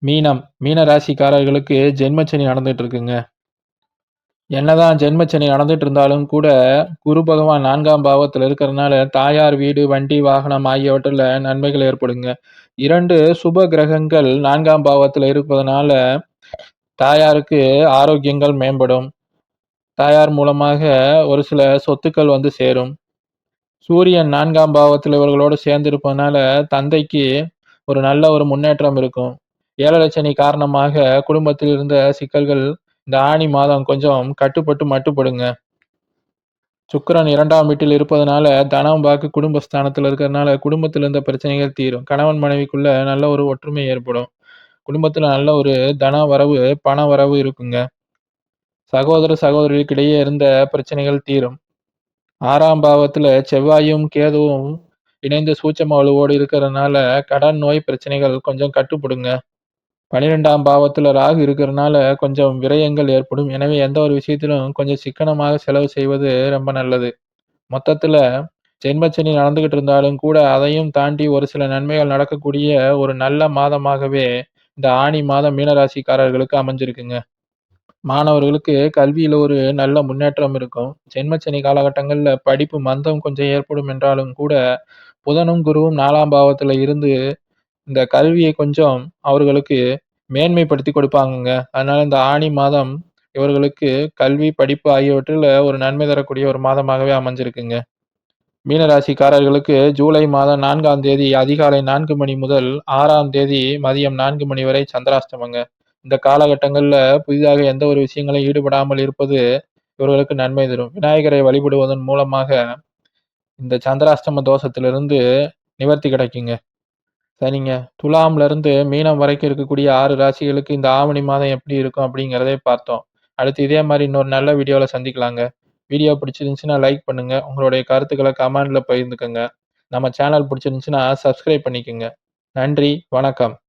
மீன ராசிக்காரர்களுக்கு ஜென்மச்சனி நடந்துட்டு இருக்குங்க. என்னதான் ஜென்மச்சனி நடந்துட்டு இருந்தாலும் கூட, குரு பகவான் 4ஆம் பாவத்துல இருக்கிறனால, தாயார் வீடு, வண்டி, வாகனம் ஆகியவற்றில நன்மைகள் ஏற்படுங்க. 2 சுப கிரகங்கள் 4ஆம் பாவத்துல இருப்பதனால, தாயாருக்கு ஆரோக்கியங்கள் மேம்படும். தாயார் மூலமாக ஒரு சில சொத்துக்கள் வந்து சேரும். சூரியன் 4ஆம் பாவத்துல இவர்களோடு சேர்ந்திருப்பதனால, தந்தைக்கு ஒரு நல்ல முன்னேற்றம் இருக்கும். 7 சனி காரணமாக குடும்பத்தில் இருந்த சிக்கல்கள் இந்த ஆனி மாதம் கொஞ்சம் கட்டுப்பட்டு மட்டுப்படுங்க. சுக்கிரன் 2ஆம் வீட்டில் இருப்பதனால, தனம், வாக்கு குடும்பஸ்தானத்துல இருக்கிறதுனால, குடும்பத்துல இருந்த பிரச்சனைகள் தீரும். கணவன் மனைவிக்குள்ள நல்ல ஒரு ஒற்றுமை ஏற்படும். குடும்பத்துல நல்ல ஒரு தன வரவு, பண வரவு இருக்குங்க. சகோதர, சகோதரிகளுக்கிடையே இருந்த பிரச்சனைகள் தீரும். 6ஆம் பாவத்துல செவ்வாயும், கேதுவும் இணைந்து சூட்சும வலுவோடு இருக்கிறதுனால, கடன், நோய் பிரச்சனைகள் கொஞ்சம் கட்டுப்படுங்க. 12ஆம் பாவத்துல ராகு இருக்கிறனால கொஞ்சம் விரயங்கள் ஏற்படும். எனவே எந்த ஒரு விஷயத்திலும் கொஞ்சம் சிக்கனமாக செலவு செய்வது ரொம்ப நல்லது. மொத்தத்துல ஜென்மச்சனி நடந்துகிட்டு இருந்தாலும் கூட, அதையும் தாண்டி ஒரு சில நன்மைகள் நடக்கக்கூடிய ஒரு நல்ல மாதமாகவே இந்த ஆனி மாதம் மீனராசிக்காரர்களுக்கு அமைஞ்சிருக்குங்க. மாணவர்களுக்கு கல்வியில ஒரு நல்ல முன்னேற்றம் இருக்கும். ஜென்மச்சனி காலகட்டங்கள்ல படிப்பு மந்தம் கொஞ்சம் ஏற்படும் என்றாலும் கூட, புதனும், குருவும் 4ஆம் பாவத்துல இருந்து இந்த கல்விய கொஞ்சம் அவர்களுக்கு மேன்மைப்படுத்திக் கொடுப்பாங்கங்க. அதனால இந்த ஆனி மாதம் இவர்களுக்கு கல்வி, படிப்பு ஆகியவற்றில ஒரு நன்மை தரக்கூடிய ஒரு மாதமாகவே அமைஞ்சிருக்குங்க. மீன ராசிக்காரர்களுக்கு ஜூலை மாதம் 4ஆம் தேதி அதிகாலை 4 மணி முதல் 6ஆம் தேதி மதியம் 4 மணி வரை சந்திராஷ்டமங்க. இந்த காலகட்டங்கள்ல புதிதாக எந்த ஒரு விஷயங்களிலும் ஈடுபடாமல் இருப்பது இவர்களுக்கு நன்மை தரும். விநாயகரை வழிபடுவதன் மூலமாக இந்த சந்திராஷ்டம தோஷத்திலிருந்து நிவர்த்தி கிடைக்குங்க. சரிங்க. துலாம்ல இருந்து மீனம் வரைக்கும் இருக்கக்கூடிய 6 ராசிகளுக்கு இந்த ஆவணி மாதம் எப்படி இருக்கும் அப்படிங்கிறதை பார்த்தோம். அடுத்து இதே மாரி இன்னொரு நல்ல வீடியோல சந்திக்கலாங்க. வீடியோ பிடிச்சிருந்துச்சுன்னா லைக் பண்ணுங்க. உங்களுடைய கருத்துக்கள கமெண்ட்ல பகிர்ந்துக்கங்க. நம்ம சேனல் பிடிச்சிருந்துச்சுன்னா சப்ஸ்கிரைப் பண்ணிக்கங்க. நன்றி, வணக்கம்.